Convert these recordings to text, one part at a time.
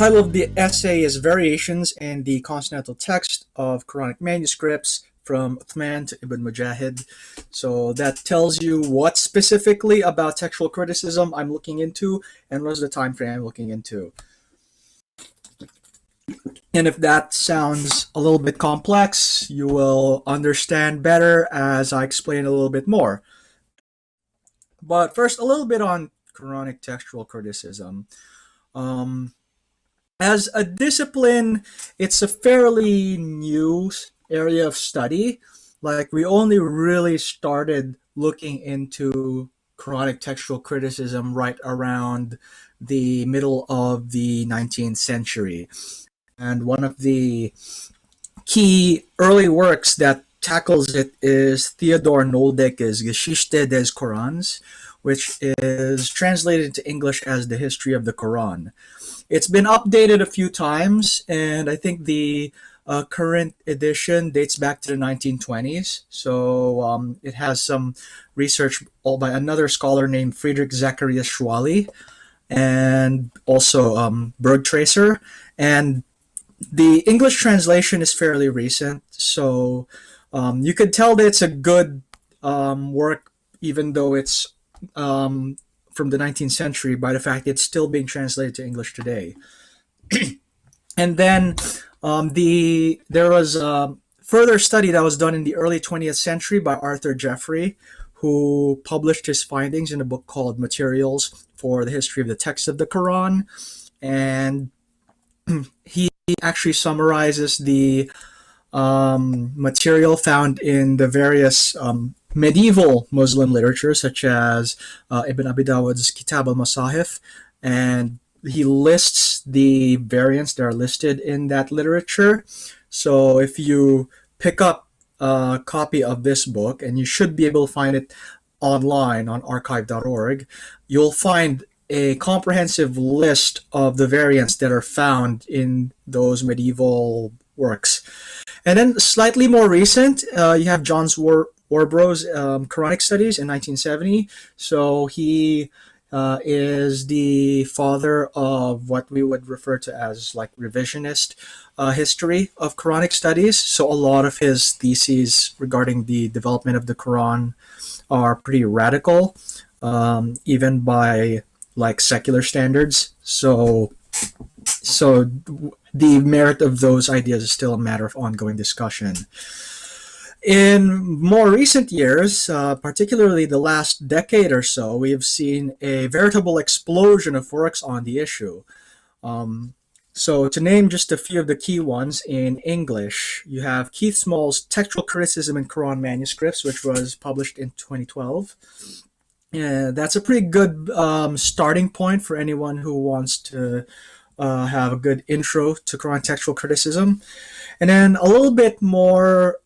title of the essay is Variations in the Consonantal Text of Quranic Manuscripts from Uthman to Ibn Mujahid. So that tells you what specifically about textual criticism I'm looking into and what's the time frame I'm looking into. And if that sounds a little bit complex, you will understand better as I explain a little bit more. But first, a little bit on Quranic textual criticism. As a discipline, it's a fairly new area of study. Like, we only really started looking into Quranic textual criticism right around the middle of the 19th century. And one of the key early works that tackles it is Theodor Noldeke's Geschichte des Korans, which is translated into English as The History of the Quran. It's been updated a few times, and I think the current edition dates back to the 1920s. So it has some research by another scholar named Friedrich Zacharias Schwally, and also Bergtracer. And the English translation is fairly recent, so you could tell that it's a good work, even though it's from the 19th century, by the fact it's still being translated to English today. And then there was a further study that was done in the early 20th century by Arthur Jeffrey, who published his findings in a book called Materials for the History of the Text of the Quran. And he actually summarizes the material found in the various medieval Muslim literature, such as Ibn Abi Dawud's Kitab al-Masahif, and he lists the variants that are listed in that literature. So if you pick up a copy of this book, and you should be able to find it online on archive.org, you'll find a comprehensive list of the variants that are found in those medieval works. And then slightly more recent, you have John Warbrow's Quranic Studies in 1970. So he is the father of what we would refer to as like revisionist history of Quranic studies. So a lot of his theses regarding the development of the Quran are pretty radical, even by like secular standards. So the merit of those ideas is still a matter of ongoing discussion. In more recent years, particularly the last decade or so, we have seen a veritable explosion of works on the issue. So to name just a few of the key ones in English, you have Keith Small's Textual Criticism in Quran Manuscripts, which was published in 2012. Yeah, that's a pretty good starting point for anyone who wants to have a good intro to Quran textual criticism. And then a little bit more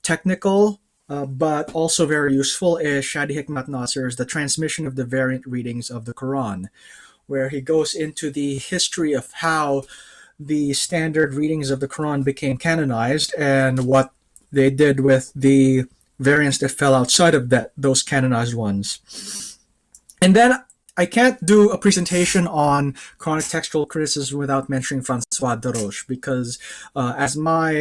technical, but also very useful, is Shadi Hikmat Nasser's The Transmission of the Variant Readings of the Quran, where he goes into the history of how the standard readings of the Quran became canonized and what they did with the variants that fell outside of those canonized ones. And then I can't do a presentation on Quranic textual criticism without mentioning Francois Deroche, because as my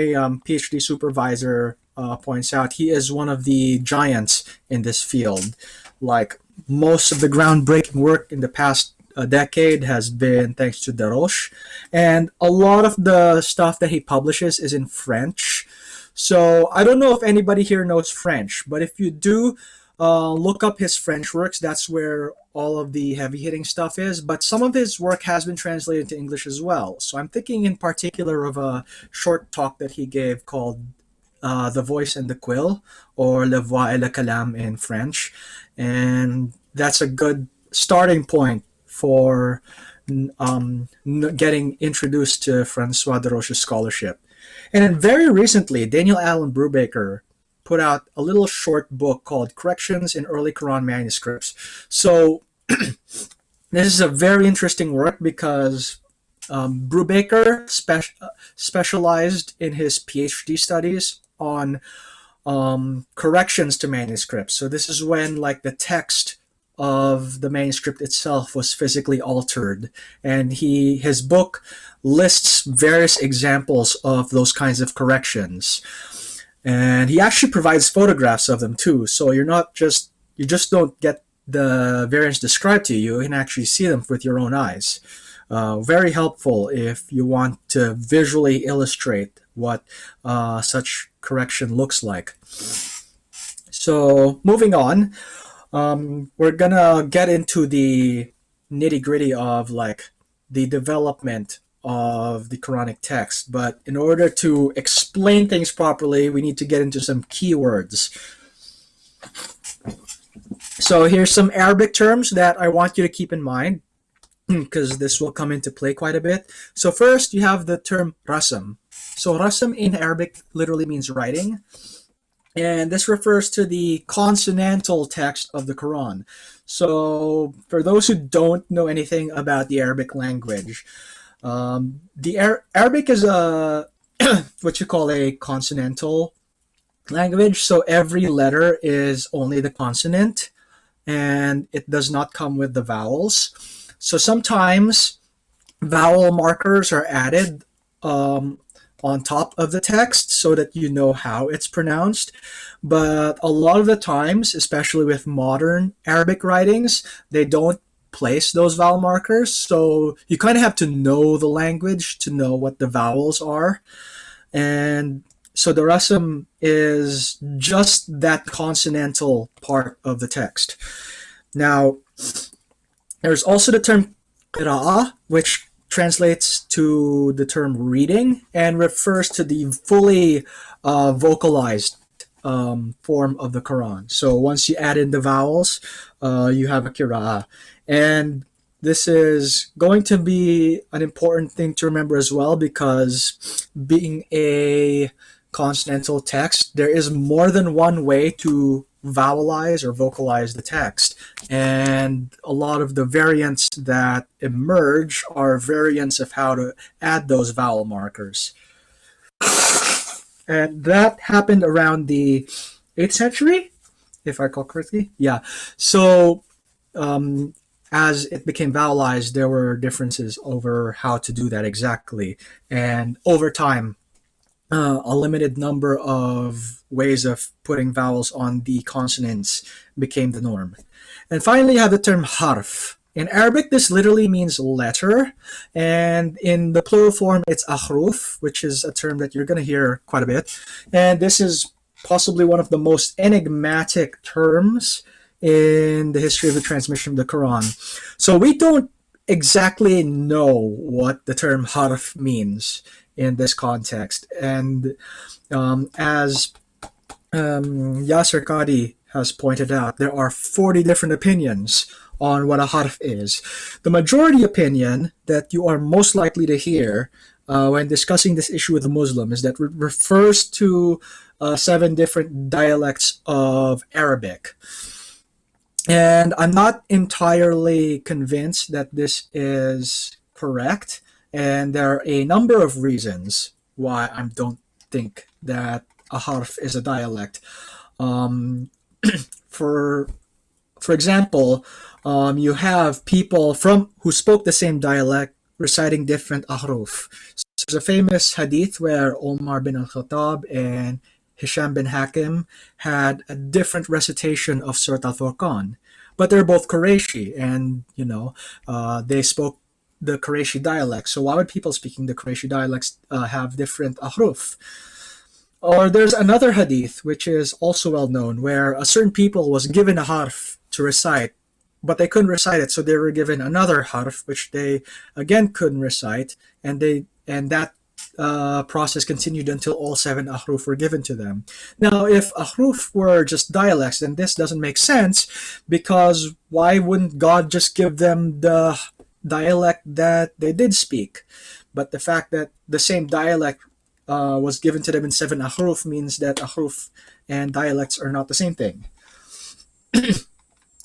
PhD supervisor points out, he is one of the giants in this field. Like, most of the groundbreaking work in the past decade has been thanks to Deroche, and a lot of the stuff that he publishes is in French. So I don't know if anybody here knows French, but if you do, look up his French works. That's where all of the heavy-hitting stuff is. But some of his work has been translated to English as well. So I'm thinking in particular of a short talk that he gave called The Voice and the Quill, or Le Voix et le Calam in French. And that's a good starting point for getting introduced to Francois Deroche's scholarship. And then very recently, Daniel Allen Brubaker put out a little short book called Corrections in Early Quran Manuscripts. So this is a very interesting work because Brubaker specialized in his PhD studies on corrections to manuscripts. So this is when like the text of the manuscript itself was physically altered, and his book lists various examples of those kinds of corrections. And he actually provides photographs of them too, so you just don't get the variants described to you. You can actually see them with your own eyes. Very helpful if you want to visually illustrate what such correction looks like. So moving on, we're gonna get into the nitty-gritty of like the development of the Quranic text, but in order to explain things properly, we need to get into some keywords. So here's some Arabic terms that I want you to keep in mind, because this will come into play quite a bit. So first, you have the term rasam. So rasam in Arabic literally means writing, and this refers to the consonantal text of the Quran. So for those who don't know anything about the Arabic language, Arabic is a what you call a consonantal language. So every letter is only the consonant, and it does not come with the vowels. So sometimes vowel markers are added on top of the text so that you know how it's pronounced. But a lot of the times, especially with modern Arabic writings, they don't place those vowel markers. So you kind of have to know the language to know what the vowels are. And so the rasam is just that consonantal part of the text. Now, there's also the term Qira'at, which translates to the term reading and refers to the fully vocalized form of the Quran. So once you add in the vowels, you have a Qira'at. And this is going to be an important thing to remember as well, because being a consonantal text, there is more than one way to vowelize or vocalize the text, and a lot of the variants that emerge are variants of how to add those vowel markers. And that happened around the 8th century, if I recall correctly. Yeah. So as it became vowelized, there were differences over how to do that exactly, and over time a limited number of ways of putting vowels on the consonants became the norm. And finally, you have the term harf. In Arabic, this literally means letter, and in the plural form, it's ahruf, which is a term that you're going to hear quite a bit. And this is possibly one of the most enigmatic terms in the history of the transmission of the Quran. So we don't exactly know what the term harf means in this context. And as Yasser Qadi has pointed out, there are 40 different opinions on what a harf is. The majority opinion that you are most likely to hear when discussing this issue with a Muslim is that it refers to 7 different dialects of Arabic. And I'm not entirely convinced that this is correct. And there are a number of reasons why I don't think that a harf is a dialect. For example, you have people who spoke the same dialect reciting different ahruf. So there's a famous hadith where Omar bin al-Khattab and Hisham bin Hakim had a different recitation of Surat al-Furqan, but they're both Qurayshi, and they spoke the Qurayshi dialect. So why would people speaking the Qurayshi dialects have different ahruf? Or there's another hadith which is also well known, where a certain people was given a harf to recite, but they couldn't recite it, so they were given another harf which they again couldn't recite, and that process continued until all 7 ahruf were given to them. Now, if ahruf were just dialects, then this doesn't make sense, because why wouldn't God just give them the dialect that they did speak? But the fact that the same dialect was given to them in 7 ahruf means that ahruf and dialects are not the same thing.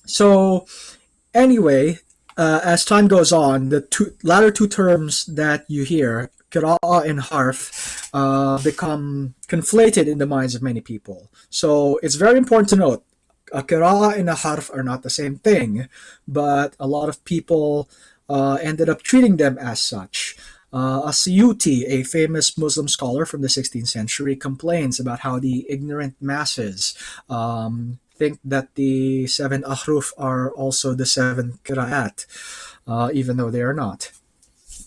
So anyway, as time goes on, the latter two terms that you hear, Qira'ah and harf, become conflated in the minds of many people. So it's very important to note, a qira'ah and a harf are not the same thing, but a lot of people ended up treating them as such. Asyuti, a famous Muslim scholar from the 16th century, complains about how the ignorant masses think that the seven ahruf are also the seven qira'at, even though they are not.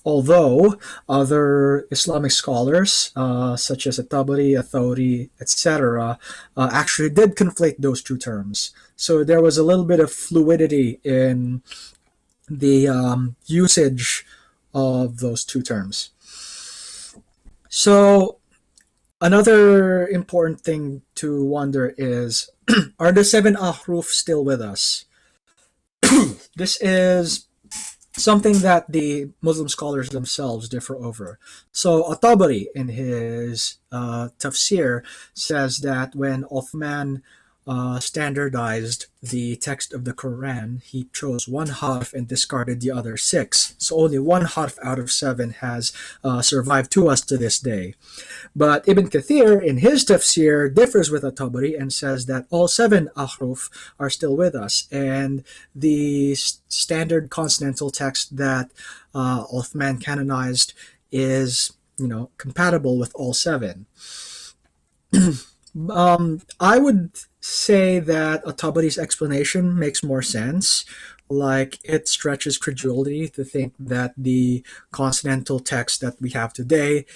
Although other Islamic scholars, such as At-Tabari, Athori, etc., actually did conflate those two terms. So there was a little bit of fluidity in the usage of those two terms. So another important thing to wonder is, are the seven ahruf still with us? This is something that the Muslim scholars themselves differ over. So At-Tabari, in his tafsir, says that when Uthman standardized the text of the Quran, he chose one harf and discarded the other six. So only one harf out of seven has survived to us to this day. But Ibn Kathir, in his tafsir, differs with At-Tabari and says that all seven ahruf are still with us, and the standard consonantal text that Uthman canonized is, compatible with all seven. I would say that At-Tabari's explanation makes more sense. Like, it stretches credulity to think that the consonantal text that we have today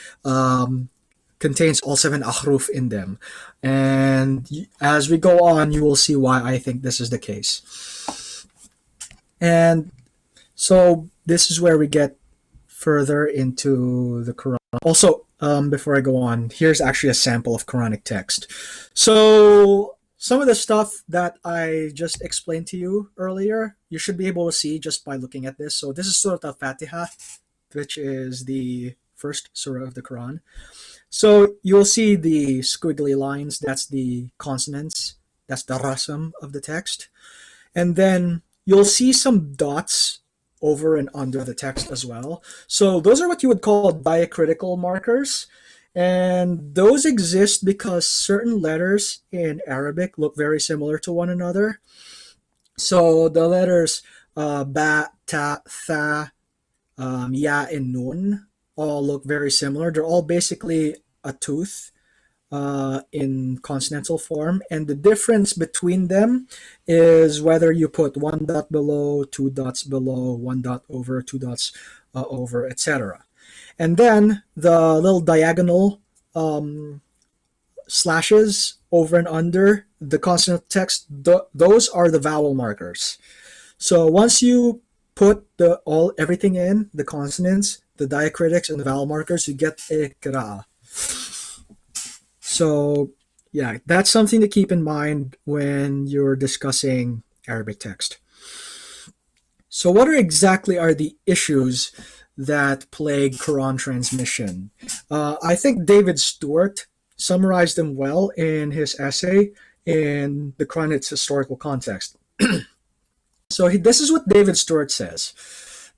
contains all seven ahruf in them. And as we go on, you will see why I think this is the case. And so this is where we get further into the Quran. Also, before I go on, here's actually a sample of Quranic text. So some of the stuff that I just explained to you earlier, you should be able to see just by looking at this. So this is Surah Al-Fatiha, which is the first surah of the Quran. So you'll see the squiggly lines, that's the consonants, that's the rasam of the text. And then you'll see some dots over and under the text as well. So those are what you would call diacritical markers. And those exist because certain letters in Arabic look very similar to one another. So the letters ba, ta, tha, ya, and nun all look very similar. They're all basically a tooth in consonantal form, and the difference between them is whether you put one dot below, two dots below, one dot over, two dots over, etc. And then the little diagonal slashes over and under the consonant text, those are the vowel markers. So once you put everything in, the consonants, the diacritics, and the vowel markers, you get a qira'ah. So yeah, that's something to keep in mind when you're discussing Arabic text. So what exactly are the issues that plague Quran transmission? I think David Stewart summarized them well in his essay in the Quran, its historical context. So this is what David Stewart says.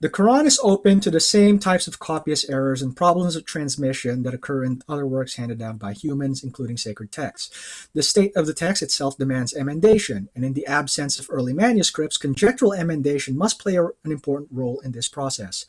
The Quran is open to the same types of copyist errors and problems of transmission that occur in other works handed down by humans, including sacred texts. The state of the text itself demands emendation, and in the absence of early manuscripts, conjectural emendation must play an important role in this process.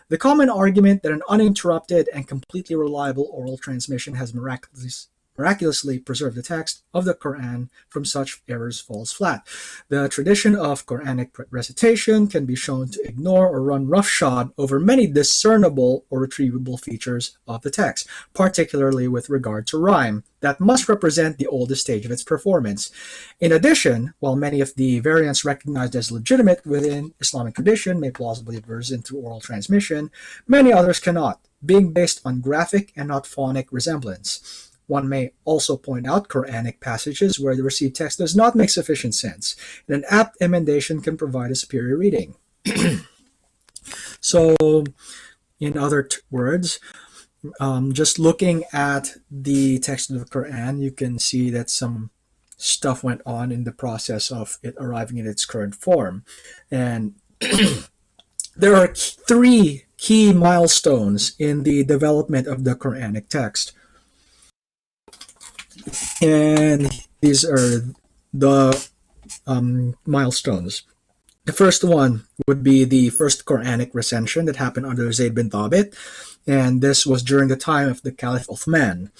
The common argument that an uninterrupted and completely reliable oral transmission has miraculously preserved the text of the Quran from such errors falls flat. The tradition of Quranic recitation can be shown to ignore or run roughshod over many discernible or retrievable features of the text, particularly with regard to rhyme, that must represent the oldest stage of its performance. In addition, while many of the variants recognized as legitimate within Islamic tradition may plausibly have arisen through oral transmission, many others cannot, being based on graphic and not phonic resemblance. One may also point out Quranic passages where the received text does not make sufficient sense, and an apt emendation can provide a superior reading. So, in other words, just looking at the text of the Quran, you can see that some stuff went on in the process of it arriving in its current form. And there are three key milestones in the development of the Quranic text. And these are the milestones. The first one would be the first Quranic recension that happened under Zayd bin Thabit, and this was during the time of the Caliph Uthman.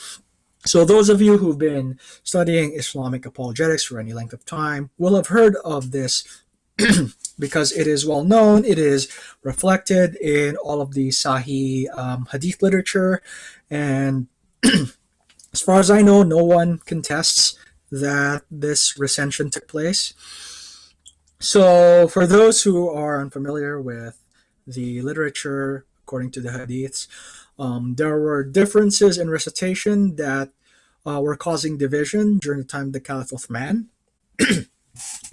So those of you who've been studying Islamic apologetics for any length of time will have heard of this because it is well known. It is reflected in all of the Sahih Hadith literature, and as far as I know, no one contests that this recension took place. So, for those who are unfamiliar with the literature according to the Hadiths, there were differences in recitation that were causing division during the time of the Caliph Uthman.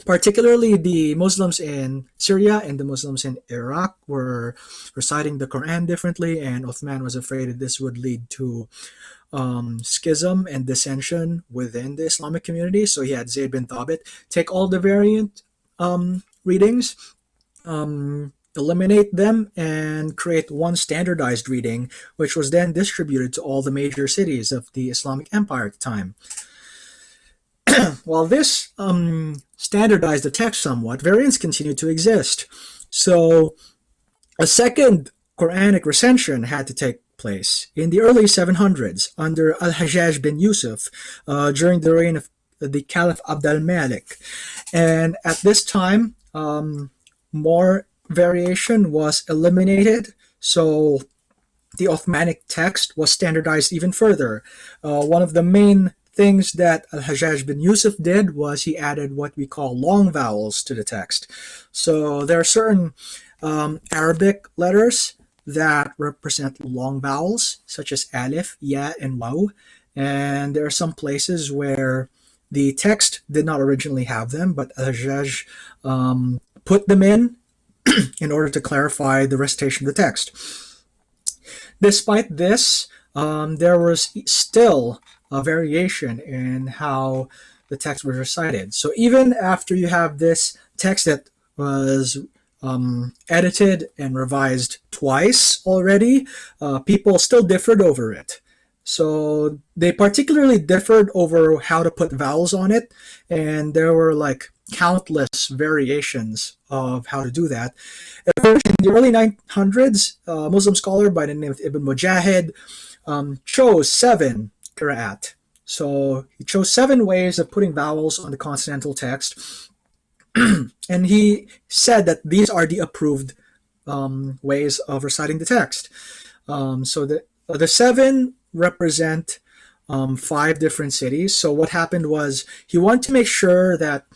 Particularly, the Muslims in Syria and the Muslims in Iraq were reciting the Quran differently, and Uthman was afraid that this would lead to schism and dissension within the Islamic community. So he had Zayd bin Thabit take all the variant readings, eliminate them, and create one standardized reading, which was then distributed to all the major cities of the Islamic Empire at the time. While this standardized the text somewhat, variants continued to exist. So a second Quranic recension had to take place in the early 700s under Al-Hajjaj bin Yusuf during the reign of the Caliph Abd al-Malik. And at this time, more variation was eliminated. So the Uthmanic text was standardized even further. One of the main things that Al-Hajjaj bin Yusuf did was he added what we call long vowels to the text. So there are certain Arabic letters that represent long vowels, such as alif, ya, and waw. And there are some places where the text did not originally have them, but Al-Hajjaj put them in order to clarify the recitation of the text. Despite this, there was still a variation in how the text was recited. So even after you have this text that was edited and revised twice already, people still differed over it. So they particularly differed over how to put vowels on it, and there were like countless variations of how to do that. In the early 900s, a Muslim scholar by the name of Ibn Mujahid chose 7 Qira'at. So he chose 7 ways of putting vowels on the consonantal text, and he said that these are the approved ways of reciting the text. So the 7 represent 5 different cities. So what happened was he wanted to make sure that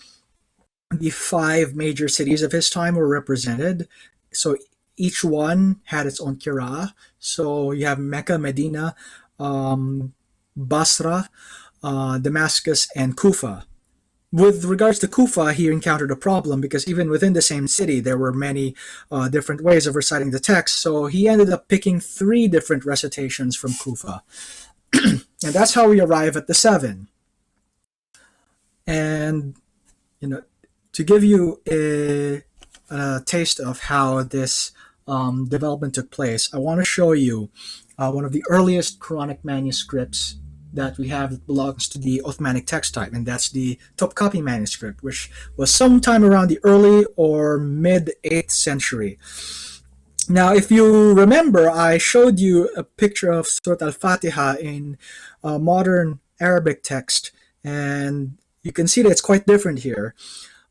the 5 major cities of his time were represented. So each one had its own Qira'ah. So you have Mecca, Medina, Basra, Damascus, and Kufa. With regards to Kufa, he encountered a problem because even within the same city, there were many different ways of reciting the text. So he ended up picking 3 different recitations from Kufa. And that's how we arrive at the 7. And, to give you a taste of how this development took place, I want to show you one of the earliest Quranic manuscripts that we have that belongs to the Uthmanic text type, and that's the Topkapi manuscript, which was sometime around the early or mid 8th century. Now, if you remember, I showed you a picture of Surat al-Fatiha in modern Arabic text, and you can see that it's quite different here.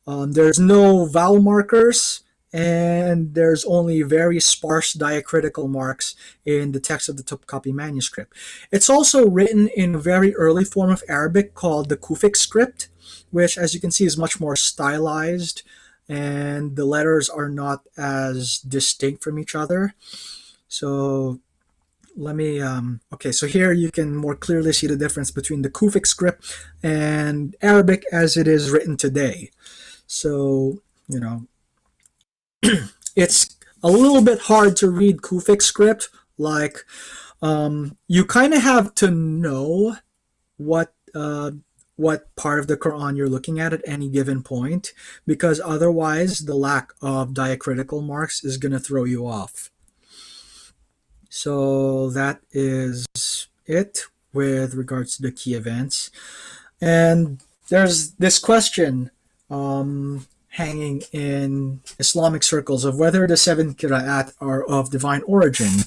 There's no vowel markers, and there's only very sparse diacritical marks in the text of the Topkapi manuscript. It's also written in a very early form of Arabic called the Kufic script, which, as you can see, is much more stylized, and the letters are not as distinct from each other. So let me, okay, so here you can more clearly see the difference between the Kufic script and Arabic as it is written today. So, it's a little bit hard to read Kufic script. Like, you kind of have to know what part of the Quran you're looking at any given point, because otherwise the lack of diacritical marks is going to throw you off. So that is it with regards to the key events. And there's this question hanging in Islamic circles of whether the seven Qira'at are of divine origin.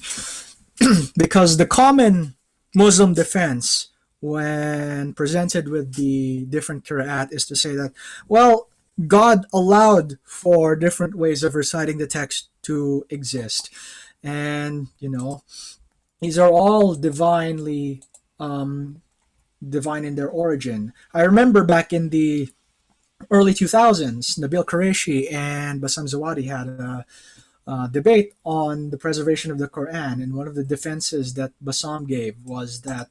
Because the common Muslim defense when presented with the different Qira'at is to say that, well, God allowed for different ways of reciting the text to exist. And, these are all divine in their origin. I remember back in the early 2000s, Nabil Qureshi and Bassam Zawadi had a debate on the preservation of the Quran, and one of the defenses that Bassam gave was that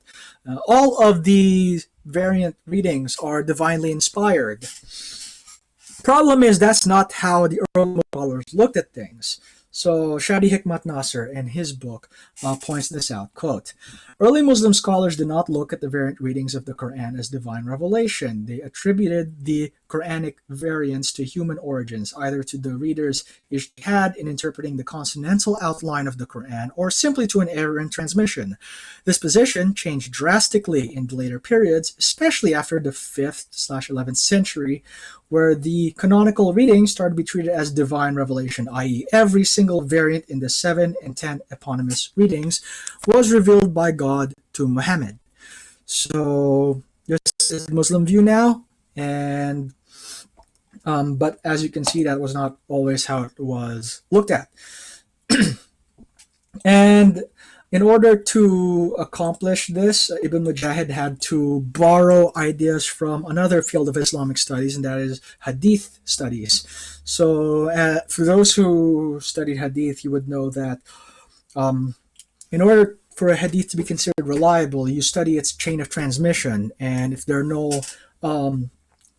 all of the variant readings are divinely inspired. Problem is that's not how the early scholars looked at things. So Shadi Hikmat Nasser in his book points this out, quote, "Early Muslim scholars did not look at the variant readings of the Quran as divine revelation. They attributed the Quranic variants to human origins, either to the reader's ijtihad in interpreting the consonantal outline of the Quran or simply to an error in transmission. This position changed drastically in the later periods, especially after the 5th/11th century, where the canonical readings started to be treated as divine revelation, i.e. every single variant in the 7 and 10 eponymous readings was revealed by God to Muhammad." So this is the Muslim view now, and but as you can see, that was not always how it was looked at. And in order to accomplish this, Ibn Mujahid had to borrow ideas from another field of Islamic studies, and that is Hadith studies. So for those who studied Hadith, you would know that in order for a Hadith to be considered reliable, you study its chain of transmission. And if there are no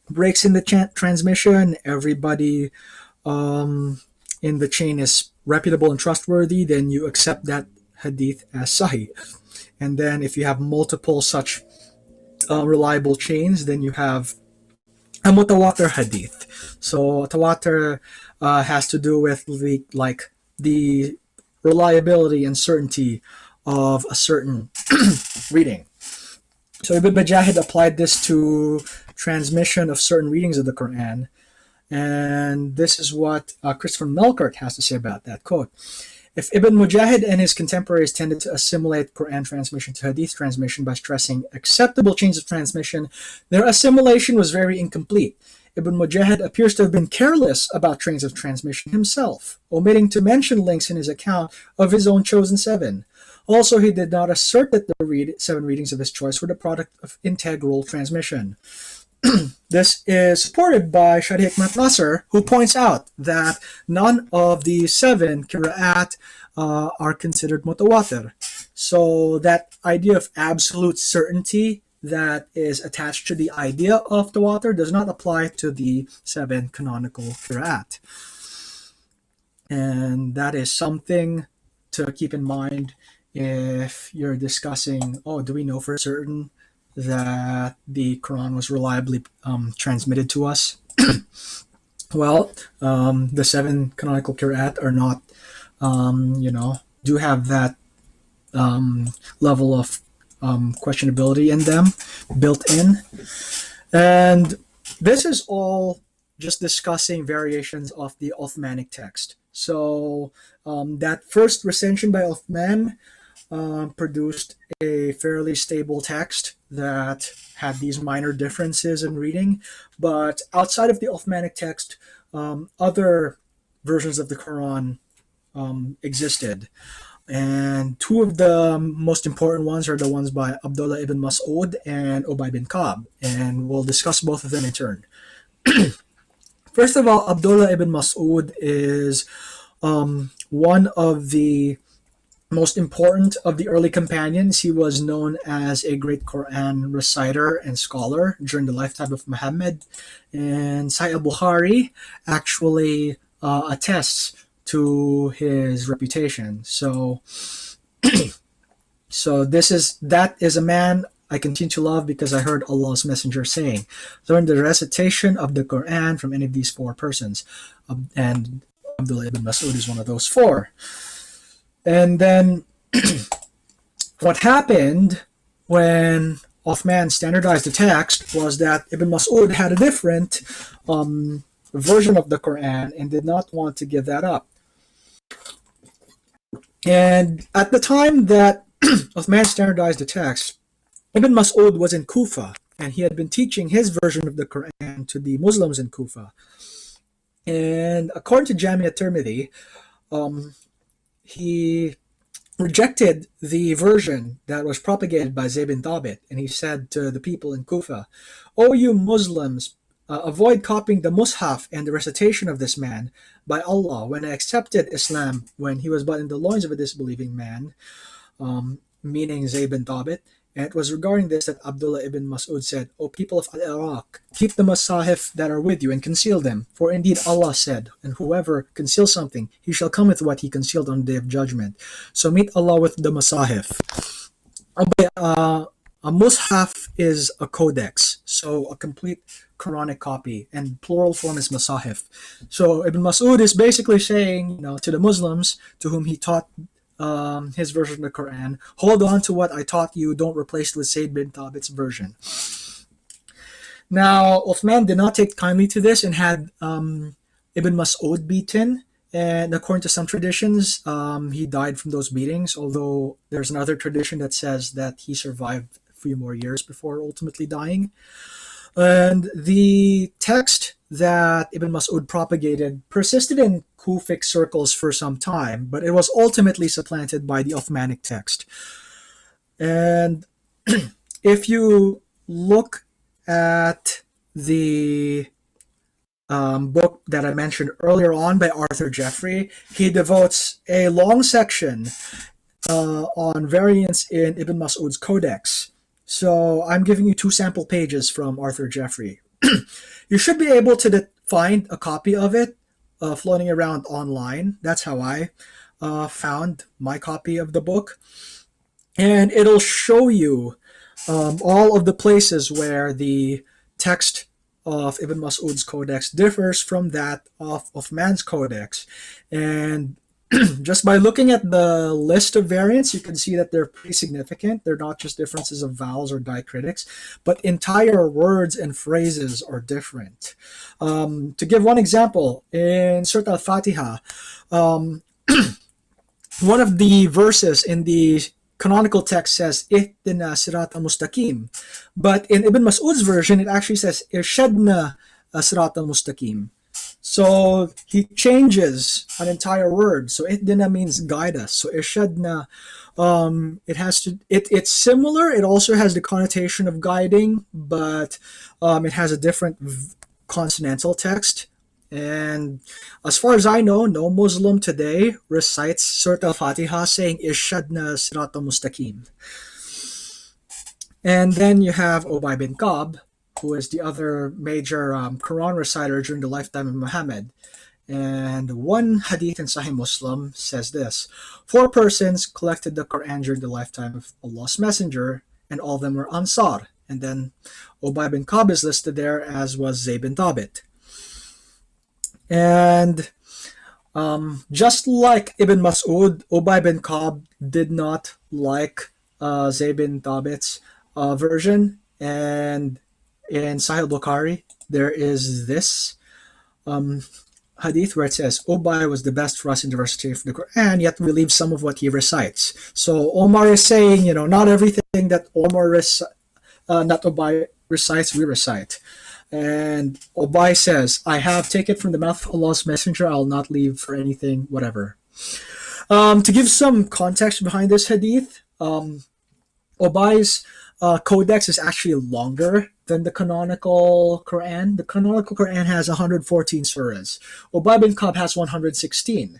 breaks in the transmission, everybody in the chain is reputable and trustworthy, then you accept that hadith as sahih. And then if you have multiple such reliable chains, then you have a mutawatir hadith. So tawatir has to do with the reliability and certainty of a certain reading. So Ibn Mujahid applied this to transmission of certain readings of the Quran. And this is what Christopher Melkert has to say about that. Quote, "If Ibn Mujahid and his contemporaries tended to assimilate Quran transmission to Hadith transmission by stressing acceptable chains of transmission, their assimilation was very incomplete. Ibn Mujahid appears to have been careless about chains of transmission himself, omitting to mention links in his account of his own chosen 7. Also, he did not assert that the 7 readings of his choice were the product of integral transmission." This is supported by Shadi Hikmat Nasser, who points out that none of the 7 Qira'at are considered mutawatir. So that idea of absolute certainty that is attached to the idea of tawatur does not apply to the 7 canonical Qira'at. And that is something to keep in mind if you're discussing, do we know for certain that the Quran was reliably transmitted to us? Well, the 7 canonical Qira'at are not, do have that level of questionability in them built in. And this is all just discussing variations of the Uthmanic text. So that first recension by Uthman produced a fairly stable text that had these minor differences in reading. But outside of the Uthmanic text, other versions of the Quran existed. And 2 of the most important ones are the ones by Abdullah ibn Mas'ud and Ubay bin Ka'b. And we'll discuss both of them in turn. First of all, Abdullah ibn Mas'ud is one of the most important of the early companions. He was known as a great Quran reciter and scholar during the lifetime of Muhammad. And Sahih al-Bukhari actually attests to his reputation. So that is a man I continue to love because I heard Allah's Messenger saying, "Learn the recitation of the Quran from any of these 4 persons." And Abdullah ibn Mas'ud is one of those 4. And then what happened when Uthman standardized the text was that Ibn Mas'ud had a different version of the Quran and did not want to give that up. And at the time that Uthman standardized the text, Ibn Mas'ud was in Kufa, and he had been teaching his version of the Quran to the Muslims in Kufa. And according to Jamia Tirmidhi, he rejected the version that was propagated by Zayd bin Thabit, and he said to the people in Kufa, "O you Muslims, avoid copying the Mus'haf and the recitation of this man. By Allah, when I accepted Islam when he was but in the loins of a disbelieving man," meaning Zayd bin Thabit, and it was regarding this that Abdullah ibn Mas'ud said, "O people of Al-Iraq, keep the Masahif that are with you and conceal them. For indeed Allah said, and whoever conceals something, he shall come with what he concealed on the day of judgment. So meet Allah with the Masahif." A Mus'haf is a codex, so a complete Quranic copy, and plural form is Masahif. So Ibn Mas'ud is basically saying, to the Muslims to whom he taught his version of the Quran, hold on to what I taught you, don't replace it with Zayd bin Thabit's version. Now, Uthman did not take kindly to this and had Ibn Mas'ud beaten, and according to some traditions, he died from those beatings, although there's another tradition that says that he survived a few more years before ultimately dying. And the text that Ibn Mas'ud propagated persisted in Kufic circles for some time, but it was ultimately supplanted by the Uthmanic text. And if you look at the book that I mentioned earlier on by Arthur Jeffrey, he devotes a long section on variants in Ibn Mas'ud's codex. So I'm giving you 2 sample pages from Arthur Jeffrey. You should be able to find a copy of it floating around online. That's how I found my copy of the book. And it'll show you all of the places where the text of Ibn Mas'ud's codex differs from that of Uthman's codex. And just by looking at the list of variants, you can see that they're pretty significant. They're not just differences of vowels or diacritics, but entire words and phrases are different. To give one example, in Surah Al-Fatiha, one of the verses in the canonical text says, "Ihdina sirat al-mustaqim." But in Ibn Mas'ud's version, it actually says, "Irshadna sirat al-mustaqim." So he changes an entire word. So ihdina means guide us. So irshadna, it's similar. It also has the connotation of guiding, but it has a different consonantal text. And as far as I know, no Muslim today recites Surah Al-Fatiha saying irshadna sirat al-mustaqim. And then you have Ubay bin Ka'b, who is the other major Quran reciter during the lifetime of Muhammad. And one hadith in Sahih Muslim says this: 4 persons collected the Quran during the lifetime of Allah's Messenger, and all of them were Ansar. And then Ubay bin Ka'b is listed there, as was Zayd bin Thabit. And just like Ibn Mas'ud, Ubay bin Ka'b did not like Zayd bin Thabit's version. And in Sahih Bukhari, there is this hadith where it says, Ubay was the best for us in the recitation of the Quran, yet we leave some of what he recites. So Omar is saying, not everything that not Ubay recites, we recite. And Ubay says, I have taken from the mouth of Allah's Messenger, I'll not leave for anything, whatever. To give some context behind this hadith, Ubay's codex is actually longer than the canonical Quran. The canonical Quran has 114 surahs. Ubay bin Ka'b has 116.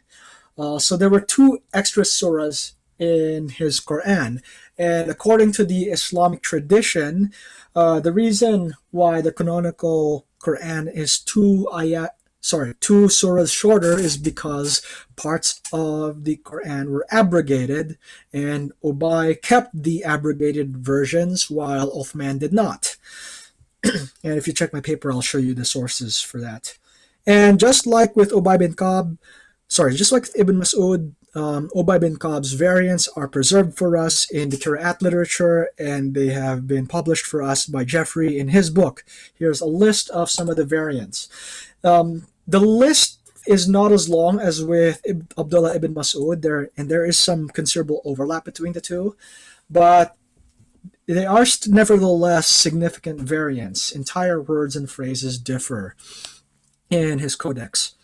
So there were 2 extra surahs in his Quran. And according to the Islamic tradition, the reason why the canonical Quran is 2 surahs shorter is because parts of the Quran were abrogated, and Ubay kept the abrogated versions while Uthman did not. And if you check my paper, I'll show you the sources for that. And just like with Ubay bin Ka'b, just like Ibn Mas'ud, Ubay bin Ka'b's variants are preserved for us in the Qira'at literature, and they have been published for us by Jeffrey in his book. Here's a list of some of the variants. The list is not as long as with Abdullah ibn Mas'ud, and there is some considerable overlap between the two, but they are nevertheless significant variants. Entire words and phrases differ in his codex.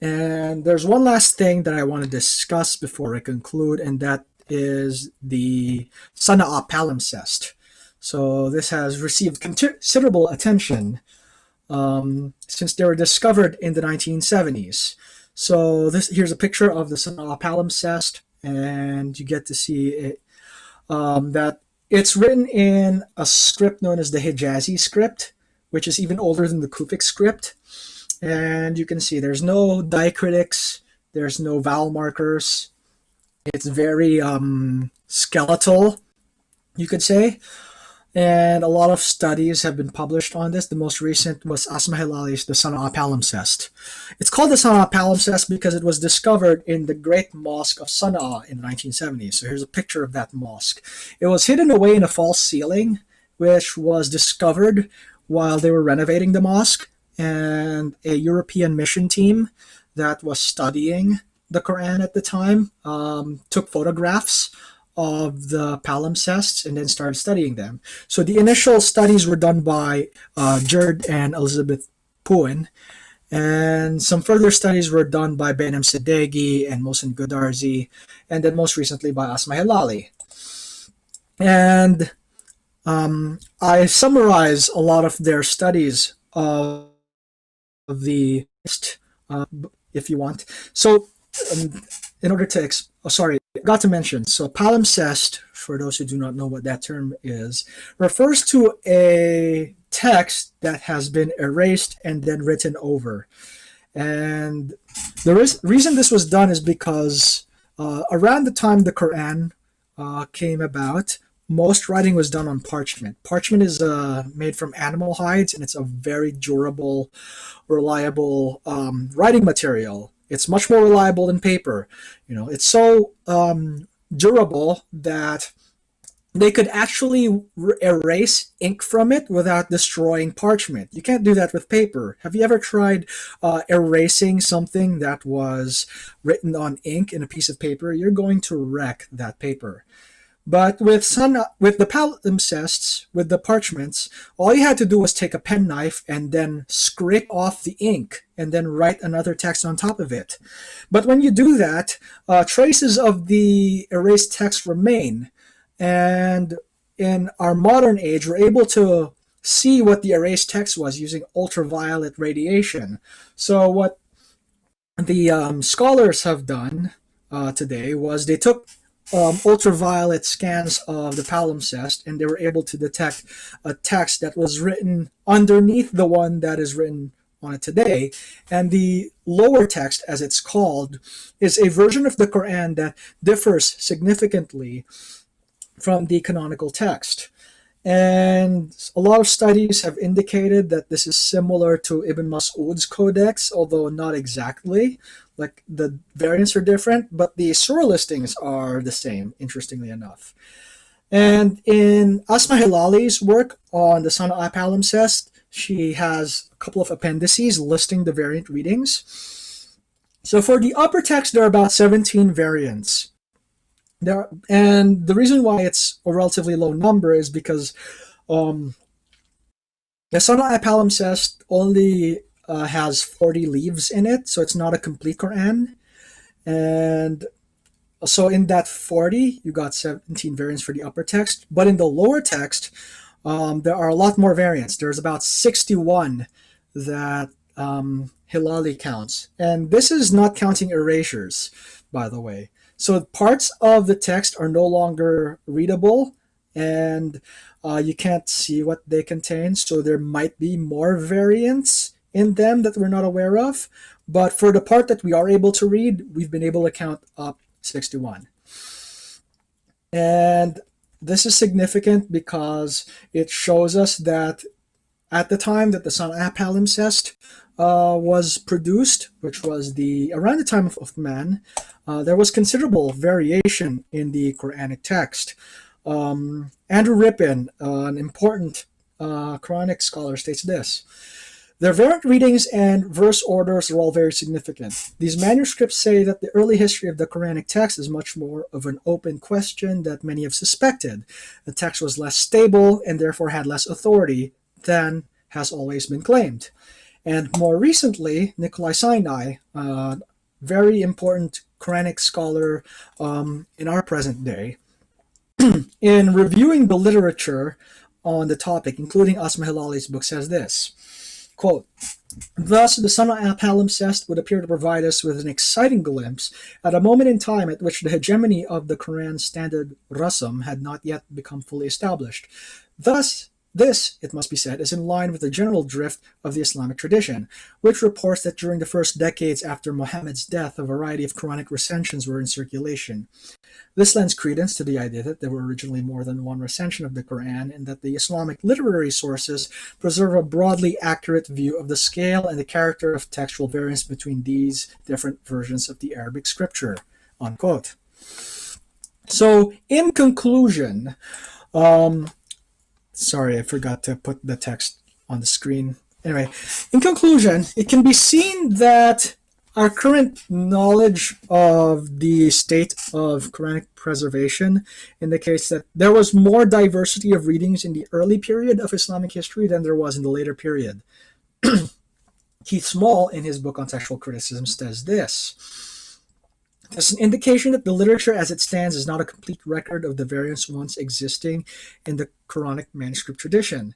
And there's one last thing that I want to discuss before I conclude, and that is the Sana'a palimpsest. So this has received considerable attention since they were discovered in the 1970s. So here's a picture of the Sana'a palimpsest, and you get to see it, that it's written in a script known as the Hijazi script, which is even older than the Kufic script. And you can see there's no diacritics, there's no vowel markers. It's very skeletal, you could say. And a lot of studies have been published on this. The most recent was Asma Hilali's The Sana'a Palimpsest. It's called the Sana'a Palimpsest because it was discovered in the Great Mosque of Sana'a in the 1970s. So here's a picture of that mosque. It was hidden away in a false ceiling, which was discovered while they were renovating the mosque. And a European mission team that was studying the Quran at the time took photographs of the palimpsests and then started studying them. So the initial studies were done by Gerd and Elizabeth Puen, and some further studies were done by Benem Sedeghi and Mohsen Godarzi, and then most recently by Asma Hilali. And I summarize a lot of their studies of the if you want. So in order to I got to mention, so palimpsest, for those who do not know what that term is, refers to a text that has been erased and then written over. And the reason this was done is because around the time the Quran came about, most writing was done on parchment. Parchment is made from animal hides, and it's a very durable, reliable writing material. It's much more reliable than paper. It's so durable that they could actually erase ink from it without destroying parchment. You can't do that with paper. Have you ever tried erasing something that was written on ink in a piece of paper? You're going to wreck that paper. But with the palimpsests, with the parchments, all you had to do was take a penknife and then scrape off the ink and then write another text on top of it. But when you do that, traces of the erased text remain. And in our modern age, we're able to see what the erased text was using ultraviolet radiation. So what the scholars have done today was they took ultraviolet scans of the palimpsest, and they were able to detect a text that was written underneath the one that is written on it today. And the lower text, as it's called, is a version of the Quran that differs significantly from the canonical text. And a lot of studies have indicated that this is similar to Ibn Mas'ud's codex, although not exactly. Like, the variants are different, but the surah listings are the same, interestingly enough. And in Asma Hilali's work on the Sana'a palimpsest, she has a couple of appendices listing the variant readings. So for the upper text, there are about 17 variants. And the reason why it's a relatively low number is because the Sana'a palimpsest only has 40 leaves in it, so it's not a complete Quran. And so in that 40, you got 17 variants for the upper text. But in the lower text, there are a lot more variants. There's about 61 that Hilali counts. And this is not counting erasures, by the way. So parts of the text are no longer readable, and you can't see what they contain. So there might be more variants in them that we're not aware of. But for the part that we are able to read, we've been able to count up 61. And this is significant because it shows us that At the time that the Sana'a palimpsest was produced, which was around the time of Uthman, there was considerable variation in the Quranic text. Andrew Rippin, an important Quranic scholar, states this: their variant readings and verse orders are all very significant. These manuscripts say that the early history of the Quranic text is much more of an open question that many have suspected. The text was less stable and therefore had less authority than has always been claimed. And more recently, Nikolai Sinai, a very important Quranic scholar in our present day, in reviewing the literature on the topic, including Asma Hilali's book, says this, quote, thus, the Sana'a palimpsest would appear to provide us with an exciting glimpse at a moment in time at which the hegemony of the Quran's standard rasam had not yet become fully established. Thus, this, it must be said, is in line with the general drift of the Islamic tradition, which reports that during the first decades after Muhammad's death, a variety of Quranic recensions were in circulation. This lends credence to the idea that there were originally more than one recension of the Quran, and that the Islamic literary sources preserve a broadly accurate view of the scale and the character of textual variance between these different versions of the Arabic scripture, unquote. So, in conclusion, sorry, I forgot to put the text on the screen. Anyway, in conclusion, it can be seen that our current knowledge of the state of Quranic preservation indicates that there was more diversity of readings in the early period of Islamic history than there was in the later period. Keith Small, in his book on textual criticism, says this: there's an indication that the literature as it stands is not a complete record of the variants once existing in the Quranic manuscript tradition.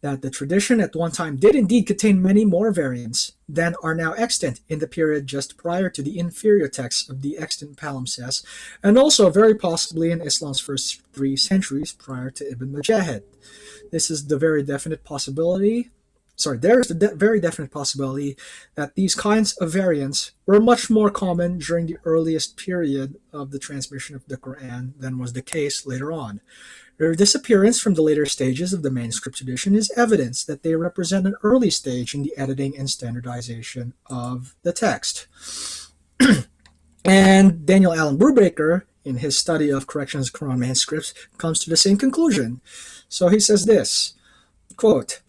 That the tradition at one time did indeed contain many more variants than are now extant in the period just prior to the inferior texts of the extant palimpsests, and also very possibly in Islam's first 3 centuries prior to Ibn Mujahid. This is the very definite possibility. There's the very definite possibility that these kinds of variants were much more common during the earliest period of the transmission of the Quran than was the case later on. Their disappearance from the later stages of the manuscript tradition is evidence that they represent an early stage in the editing and standardization of the text. And Daniel Allen Brubaker, in his study of corrections of Quran manuscripts, comes to the same conclusion. So he says this, quote,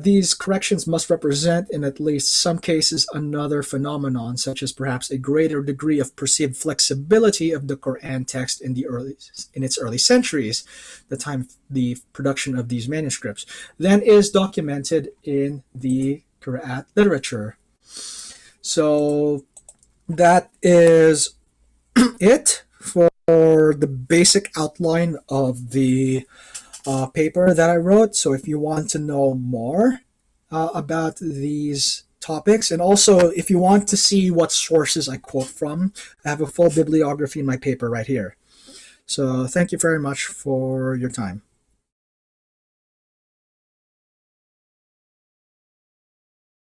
these corrections must represent, in at least some cases, another phenomenon, such as perhaps a greater degree of perceived flexibility of the Quran text in its early centuries, the time of the production of these manuscripts, than is documented in the Qira'at literature. So that is it for the basic outline of the paper that I wrote. So if you want to know more about these topics, and also if you want to see what sources I quote from, I have a full bibliography in my paper right here. So thank you very much for your time.